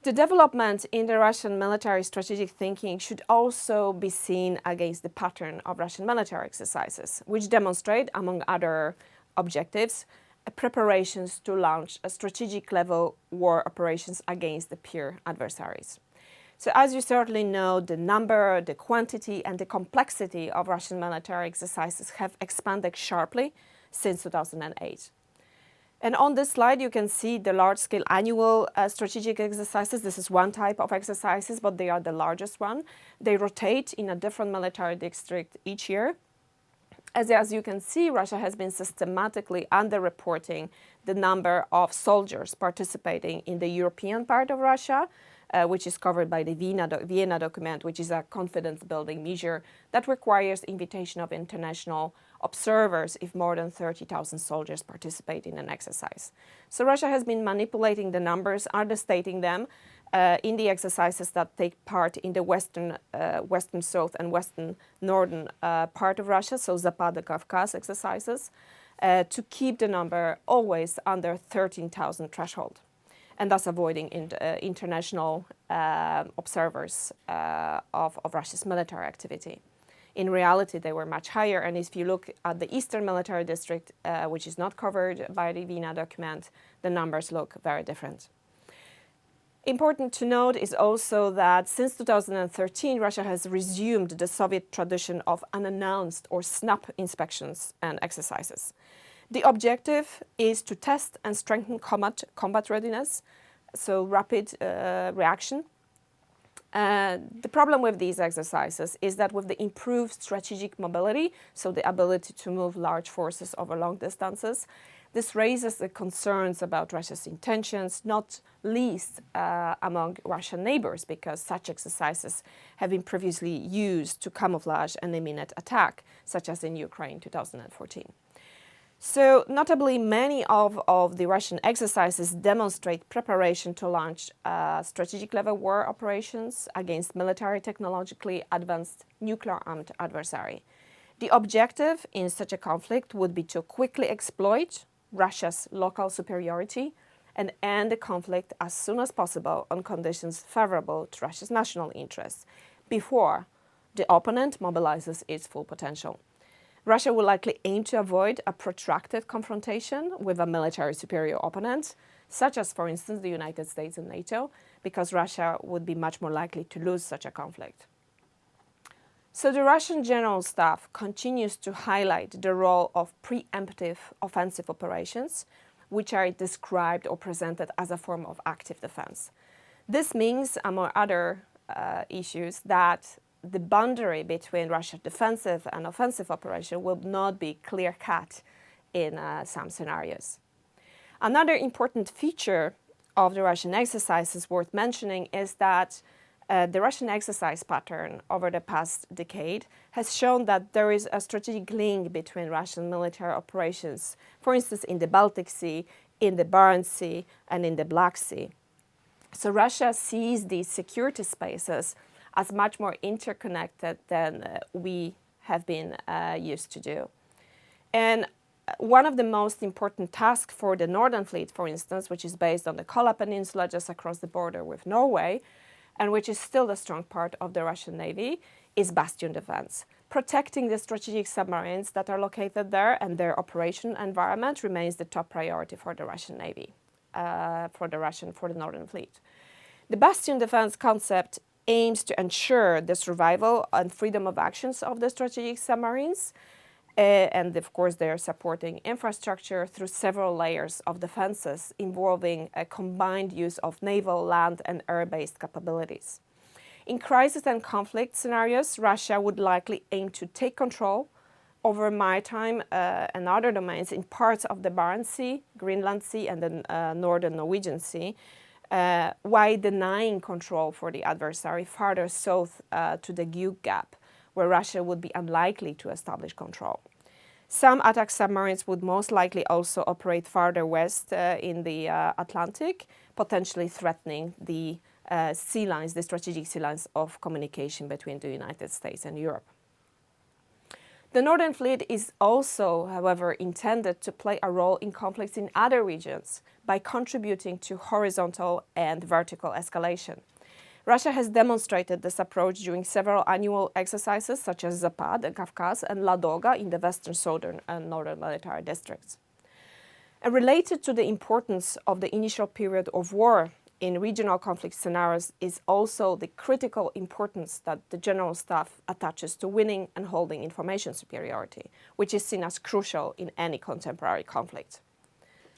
The development in the Russian military strategic thinking should also be seen against the pattern of Russian military exercises, which demonstrate, among other objectives, preparations to launch a strategic level war operations against the peer adversaries. So as you certainly know, the number, the quantity and the complexity of Russian military exercises have expanded sharply since 2008. And on this slide, you can see the large-scale annual strategic exercises. This is one type of exercises, but they are the largest one. They rotate in a different military district each year. As you can see, Russia has been systematically underreporting the number of soldiers participating in the European part of Russia, which is covered by the Vienna document, which is a confidence-building measure that requires invitation of international observers if more than 30,000 soldiers participate in an exercise. So Russia has been manipulating the numbers, understating them in the exercises that take part in the western south and western northern part of Russia, so Zapad-Kavkaz exercises, to keep the number always under 13,000 threshold, and thus avoiding international observers of Russia's military activity. In reality, they were much higher, and if you look at the Eastern Military District, which is not covered by the Vienna document, the numbers look very different. Important to note is also that since 2013, Russia has resumed the Soviet tradition of unannounced or snap inspections and exercises. The objective is to test and strengthen combat readiness, so rapid reaction. The problem with these exercises is that with the improved strategic mobility, so the ability to move large forces over long distances, this raises the concerns about Russia's intentions, not least among Russian neighbors, because such exercises have been previously used to camouflage an imminent attack, such as in Ukraine 2014. So notably, many of the Russian exercises demonstrate preparation to launch strategic level war operations against military technologically advanced nuclear-armed adversary. The objective in such a conflict would be to quickly exploit Russia's local superiority and end the conflict as soon as possible on conditions favorable to Russia's national interests, before the opponent mobilizes its full potential. Russia will likely aim to avoid a protracted confrontation with a military superior opponent, such as, for instance, the United States and NATO, because Russia would be much more likely to lose such a conflict. So the Russian General Staff continues to highlight the role of preemptive offensive operations, which are described or presented as a form of active defense. This means, among other issues, that the boundary between Russia's defensive and offensive operation will not be clear-cut in some scenarios. Another important feature of the Russian exercises worth mentioning is that the Russian exercise pattern over the past decade has shown that there is a strategic link between Russian military operations, for instance, in the Baltic Sea, in the Barents Sea, and in the Black Sea. So Russia sees these security spaces as much more interconnected than we have been used to do. And one of the most important tasks for the Northern Fleet, for instance, which is based on the Kola Peninsula just across the border with Norway, and which is still a strong part of the Russian Navy, is bastion defense. Protecting the strategic submarines that are located there and their operation environment remains the top priority for the Russian Navy, for the Northern Fleet. The bastion defense concept aims to ensure the survival and freedom of actions of the strategic submarines. And of course, they are supporting infrastructure through several layers of defenses involving a combined use of naval, land, and air-based capabilities. In crisis and conflict scenarios, Russia would likely aim to take control over maritime and other domains in parts of the Barents Sea, Greenland Sea, and the northern Norwegian Sea, while denying control for the adversary farther south to the Gug Gap, where Russia would be unlikely to establish control. Some attack submarines would most likely also operate farther west in the Atlantic, potentially threatening the sea lines, the strategic sea lines of communication between the United States and Europe. The Northern Fleet is also, however, intended to play a role in conflicts in other regions by contributing to horizontal and vertical escalation. Russia has demonstrated this approach during several annual exercises such as Zapad in Kafkaz and Ladoga in the western, southern and northern military districts. And related to the importance of the initial period of war in regional conflict scenarios is also the critical importance that the General Staff attaches to winning and holding information superiority, which is seen as crucial in any contemporary conflict.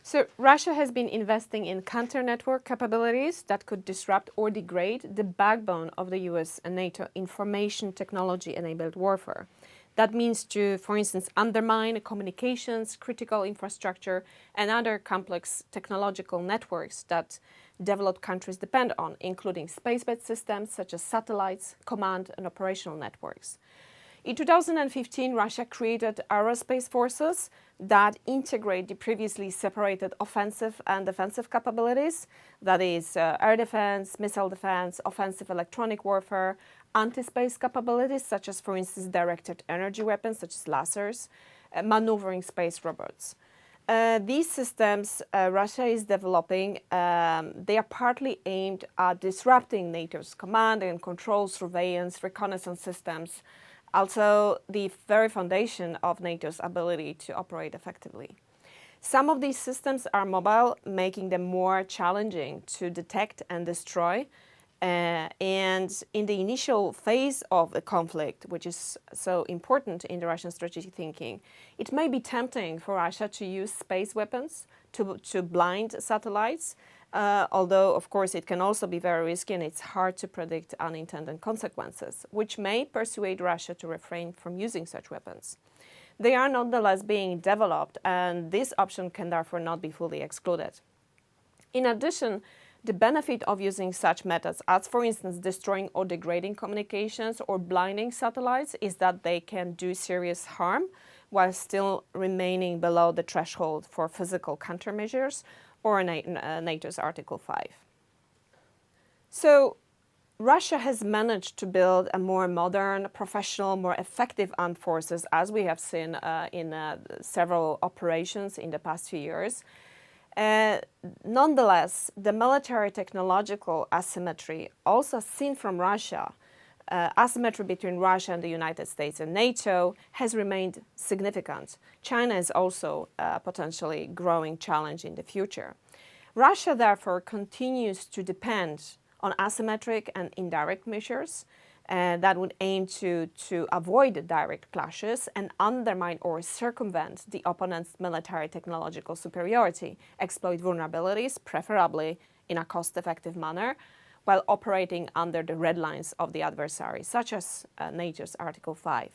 So Russia has been investing in counter-network capabilities that could disrupt or degrade the backbone of the US and NATO information technology-enabled warfare. That means to, for instance, undermine communications, critical infrastructure, and other complex technological networks that developed countries depend on, including space-based systems such as satellites, command and operational networks. In 2015, Russia created aerospace forces that integrate the previously separated offensive and defensive capabilities, that is, air defense, missile defense, offensive electronic warfare, anti-space capabilities, such as, for instance, directed energy weapons, such as lasers, maneuvering space robots. These systems Russia is developing, they are partly aimed at disrupting NATO's command and control, surveillance, reconnaissance systems, also the very foundation of NATO's ability to operate effectively. Some of these systems are mobile, making them more challenging to detect and destroy. And in the initial phase of the conflict, which is so important in the Russian strategic thinking, it may be tempting for Russia to use space weapons to blind satellites, although, of course, it can also be very risky and it's hard to predict unintended consequences, which may persuade Russia to refrain from using such weapons. They are nonetheless being developed, and this option can therefore not be fully excluded. In addition, the benefit of using such methods as, for instance, destroying or degrading communications or blinding satellites is that they can do serious harm while still remaining below the threshold for physical countermeasures or NATO's Article 5. So Russia has managed to build a more modern, professional, more effective armed forces, as we have seen in several operations in the past few years. Nonetheless, the military technological asymmetry also seen from Russia, asymmetry between Russia and the United States and NATO, has remained significant. China is also a potentially growing challenge in the future. Russia, therefore, continues to depend on asymmetric and indirect measures that would aim to avoid direct clashes and undermine or circumvent the opponent's military technological superiority, exploit vulnerabilities, preferably in a cost-effective manner, while operating under the red lines of the adversary, such as NATO's Article 5.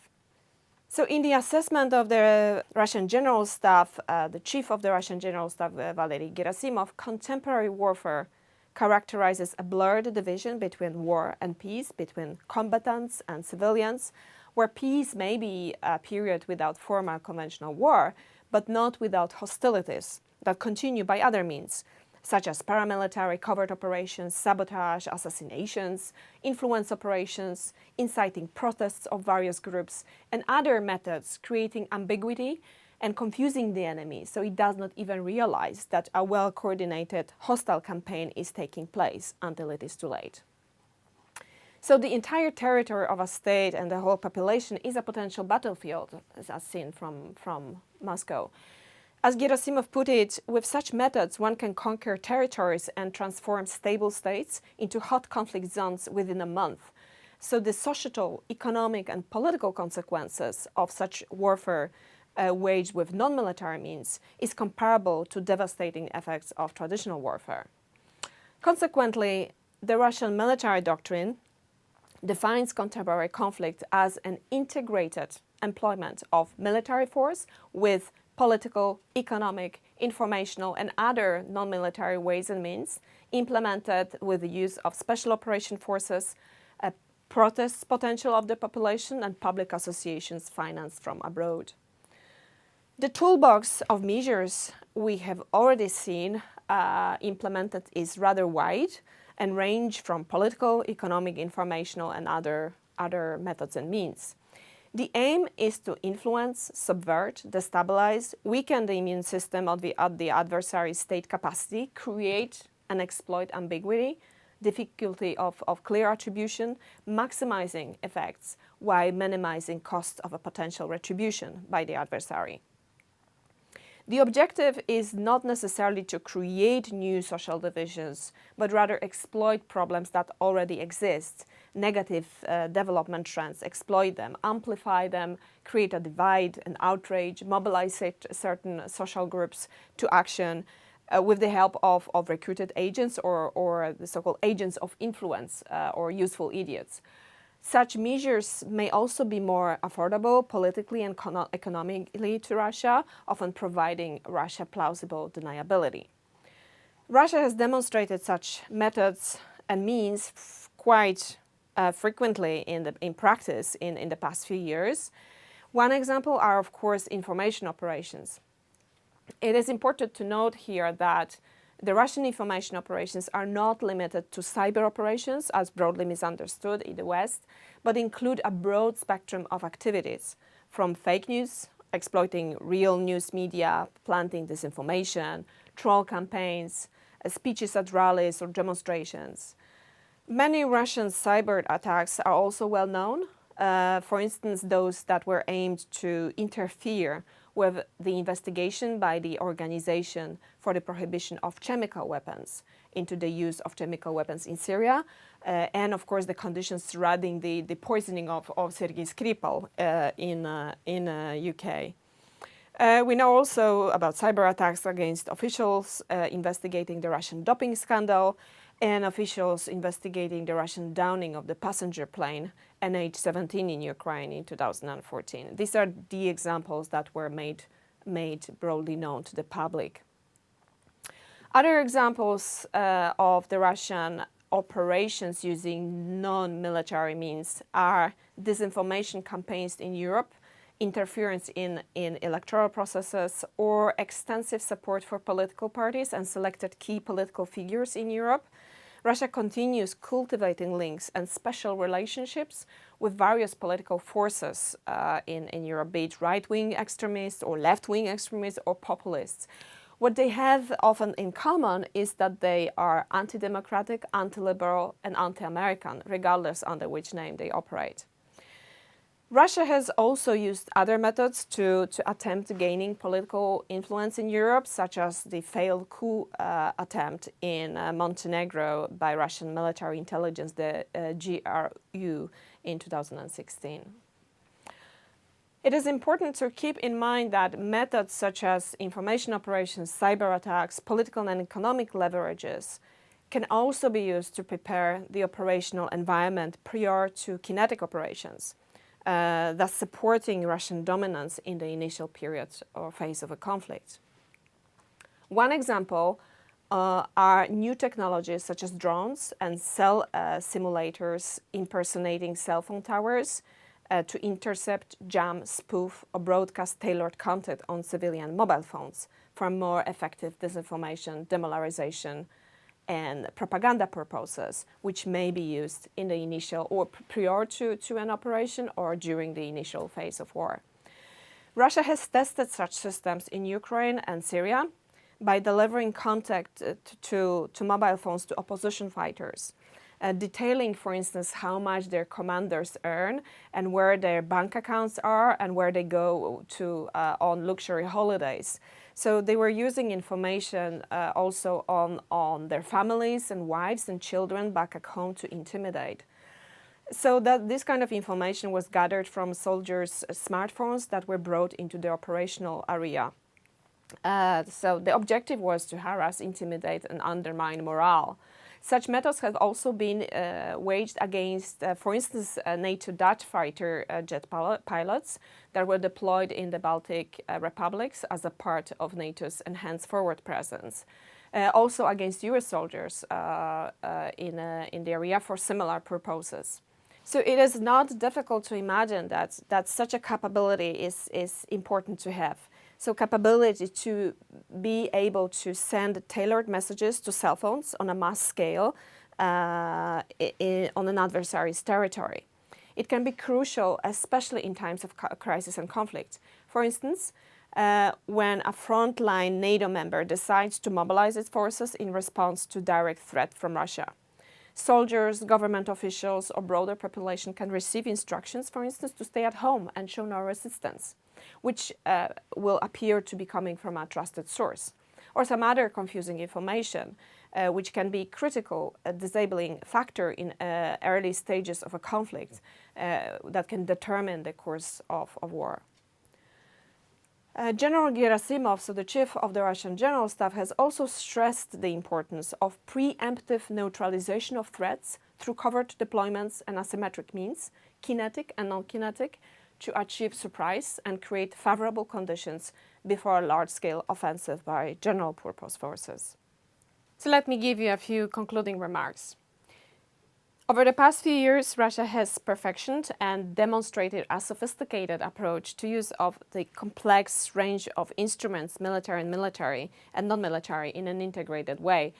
So in the assessment of the Russian General Staff, the chief of the Russian General Staff, Valery Gerasimov, contemporary warfare characterizes a blurred division between war and peace, between combatants and civilians, where peace may be a period without formal conventional war, but not without hostilities that continue by other means, such as paramilitary covert operations, sabotage, assassinations, influence operations, inciting protests of various groups, and other methods creating ambiguity and confusing the enemy, so he does not even realize that a well-coordinated hostile campaign is taking place until it is too late. So the entire territory of a state and the whole population is a potential battlefield, as seen from Moscow. As Gerasimov put it, with such methods one can conquer territories and transform stable states into hot conflict zones within a month. So the societal, economic and political consequences of such warfare waged with non-military means is comparable to devastating effects of traditional warfare. Consequently, the Russian military doctrine defines contemporary conflict as an integrated employment of military force with political, economic, informational and other non-military ways and means, implemented with the use of special operation forces, protest potential of the population and public associations financed from abroad. The toolbox of measures we have already seen implemented is rather wide and range from political, economic, informational and other methods and means. The aim is to influence, subvert, destabilize, weaken the immune system of the adversary's state capacity, create and exploit ambiguity, difficulty of clear attribution, maximizing effects while minimizing cost of a potential retribution by the adversary. The objective is not necessarily to create new social divisions, but rather exploit problems that already exist, negative development trends, exploit them, amplify them, create a divide, an outrage, mobilize certain social groups to action with the help of recruited agents or the so-called agents of influence or useful idiots. Such measures may also be more affordable politically and economically to Russia, often providing Russia plausible deniability. Russia has demonstrated such methods and means quite frequently in practice in the past few years. One example are, of course, information operations. It is important to note here that the Russian information operations are not limited to cyber operations, as broadly misunderstood in the West, but include a broad spectrum of activities, from fake news, exploiting real news media, planting disinformation, troll campaigns, speeches at rallies or demonstrations. Many Russian cyber attacks are also well known, for instance, those that were aimed to interfere with the investigation by the Organization for the Prohibition of Chemical Weapons into the use of chemical weapons in Syria, and of course the conditions surrounding the poisoning of Sergei Skripal in UK. We know also about cyber attacks against officials investigating the Russian doping scandal and officials investigating the Russian downing of the passenger plane NH-17 in Ukraine in 2014. These are the examples that were made broadly known to the public. Other examples of the Russian operations using non-military means are disinformation campaigns in Europe, interference in electoral processes, or extensive support for political parties and selected key political figures in Europe. Russia continues cultivating links and special relationships with various political forces in Europe, be it right-wing extremists or left-wing extremists or populists. What they have often in common is that they are anti-democratic, anti-liberal, and anti-American, regardless under which name they operate. Russia has also used other methods to attempt gaining political influence in Europe, such as the failed coup attempt in Montenegro by Russian military intelligence, the GRU, in 2016. It is important to keep in mind that methods such as information operations, cyber attacks, political and economic leverages can also be used to prepare the operational environment prior to kinetic operations, thus supporting Russian dominance in the initial period or phase of a conflict. One example are new technologies such as drones and cell simulators impersonating cell phone towers to intercept, jam, spoof, or broadcast tailored content on civilian mobile phones for more effective disinformation, demoralization, and propaganda purposes, which may be used in the initial or prior to an operation or during the initial phase of war. Russia has tested such systems in Ukraine and Syria by delivering contact to mobile phones to opposition fighters, detailing, for instance, how much their commanders earn and where their bank accounts are and where they go to on luxury holidays. So they were using information also on their families and wives and children back at home to intimidate. So that this kind of information was gathered from soldiers' smartphones that were brought into the operational area. So the objective was to harass, intimidate, and undermine morale. Such methods have also been waged against, for instance, NATO Dutch fighter jet pilots that were deployed in the Baltic republics as a part of NATO's enhanced forward presence. Also against US soldiers in the area for similar purposes. So it is not difficult to imagine that such a capability is important to have. So capability to be able to send tailored messages to cell phones on a mass scale on an adversary's territory. It can be crucial, especially in times of crisis and conflict. For instance, when a frontline NATO member decides to mobilize its forces in response to direct threat from Russia. Soldiers, government officials, or broader population can receive instructions, for instance, to stay at home and show no resistance, which will appear to be coming from a trusted source, or some other confusing information, which can be critical, a disabling factor in early stages of a conflict that can determine the course of war. General Gerasimov, so the chief of the Russian General Staff, has also stressed the importance of preemptive neutralization of threats through covert deployments and asymmetric means, kinetic and non-kinetic, to achieve surprise and create favorable conditions before a large-scale offensive by general-purpose forces. So let me give you a few concluding remarks. Over the past few years, Russia has perfected and demonstrated a sophisticated approach to use of the complex range of instruments, military and non-military, in an integrated way,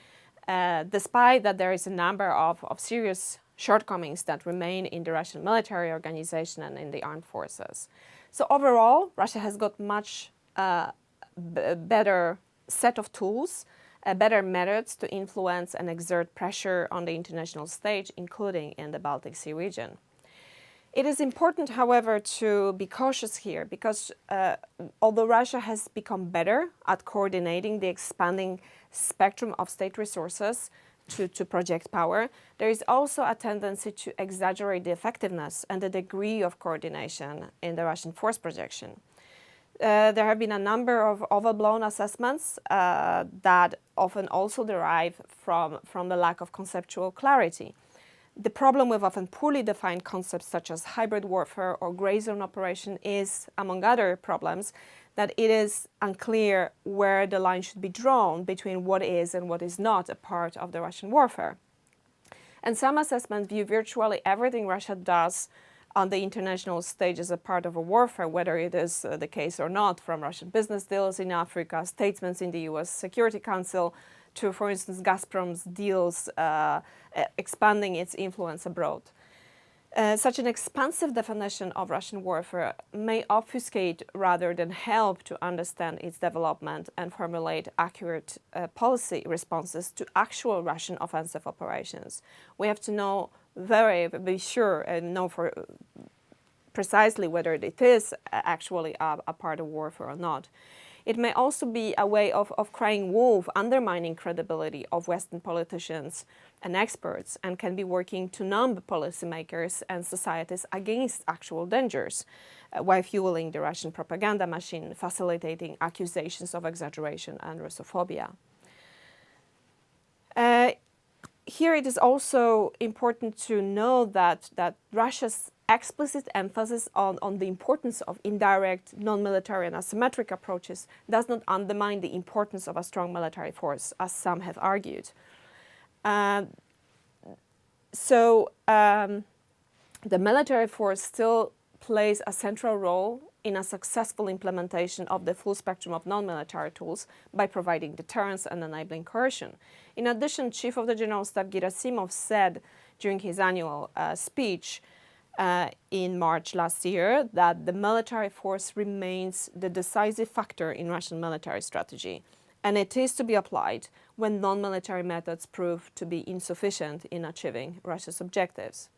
despite that there is a number of serious shortcomings that remain in the Russian military organization and in the armed forces. So overall, Russia has got much better set of tools, better methods to influence and exert pressure on the international stage, including in the Baltic Sea region. It is important, however, to be cautious here because although Russia has become better at coordinating the expanding spectrum of state resources to project power, there is also a tendency to exaggerate the effectiveness and the degree of coordination in the Russian force projection. There have been a number of overblown assessments that often also derive from the lack of conceptual clarity. The problem with often poorly defined concepts such as hybrid warfare or gray zone operation is, among other problems, that it is unclear where the line should be drawn between what is and what is not a part of the Russian warfare. And some assessments view virtually everything Russia does on the international stage as a part of a warfare, whether it is the case or not, from Russian business deals in Africa, statements in the US Security Council, to, for instance, Gazprom's deals expanding its influence abroad. Such an expansive definition of Russian warfare may obfuscate rather than help to understand its development and formulate accurate policy responses to actual Russian offensive operations. We have to be sure and know for precisely whether it is actually a part of warfare or not. It may also be a way of crying wolf, undermining credibility of Western politicians and experts, and can be working to numb policymakers and societies against actual dangers, while fueling the Russian propaganda machine, facilitating accusations of exaggeration and Russophobia. Here it is also important to know that Russia's explicit emphasis on the importance of indirect, non-military and asymmetric approaches does not undermine the importance of a strong military force, as some have argued. The military force still plays a central role in a successful implementation of the full spectrum of non-military tools by providing deterrence and enabling coercion. In addition, Chief of the General Staff Gerasimov said during his annual speech in March last year that the military force remains the decisive factor in Russian military strategy, and it is to be applied when non-military methods prove to be insufficient in achieving Russia's objectives.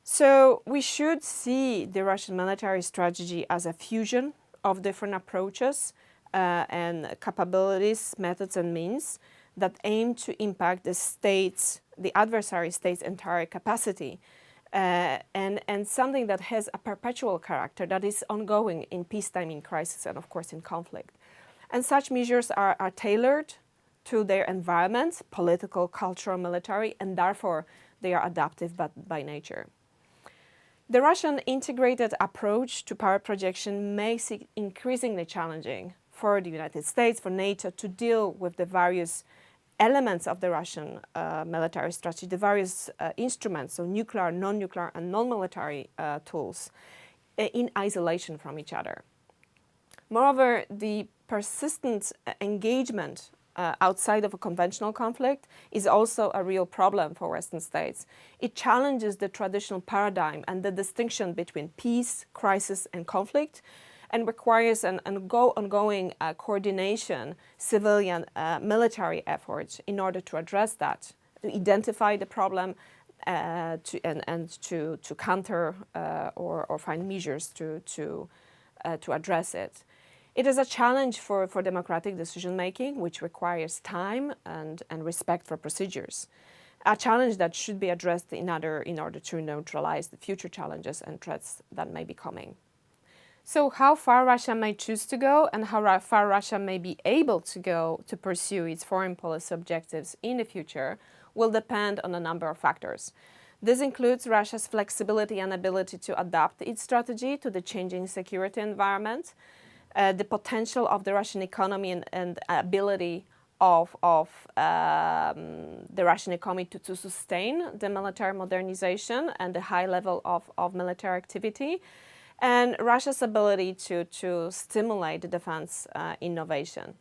So we should see the Russian military strategy as a fusion of different approaches and capabilities, methods and means that aim to impact the adversary state's entire capacity, and something that has a perpetual character that is ongoing in peacetime, in crisis, and of course in conflict. And such measures are tailored to their environment, political, cultural, military, and therefore they are adaptive by nature. The Russian integrated approach to power projection makes it increasingly challenging for the United States, for NATO, to deal with the various elements of the Russian military strategy, the various instruments, so nuclear, non-nuclear and non-military tools, in isolation from each other. Moreover, the persistent engagement outside of a conventional conflict is also a real problem for Western states. It challenges the traditional paradigm and the distinction between peace, crisis, and conflict, and requires an ongoing coordination, civilian military efforts in order to address that, to identify the problem to counter or find measures to address it. It is a challenge for democratic decision-making, which requires time and respect for procedures. A challenge that should be addressed in order to neutralize the future challenges and threats that may be coming. So how far Russia may choose to go and how far Russia may be able to go to pursue its foreign policy objectives in the future will depend on a number of factors. This includes Russia's flexibility and ability to adapt its strategy to the changing security environment, the potential of the Russian economy and ability of the Russian economy to sustain the military modernization and the high level of military activity, and Russia's ability to stimulate the defense innovation.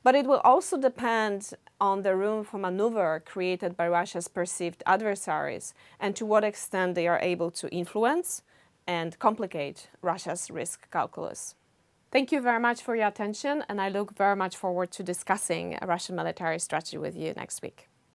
But it will also depend on the room for maneuver created by Russia's perceived adversaries and to what extent they are able to influence and complicate Russia's risk calculus. Thank you very much for your attention, and I look very much forward to discussing a Russian military strategy with you next week.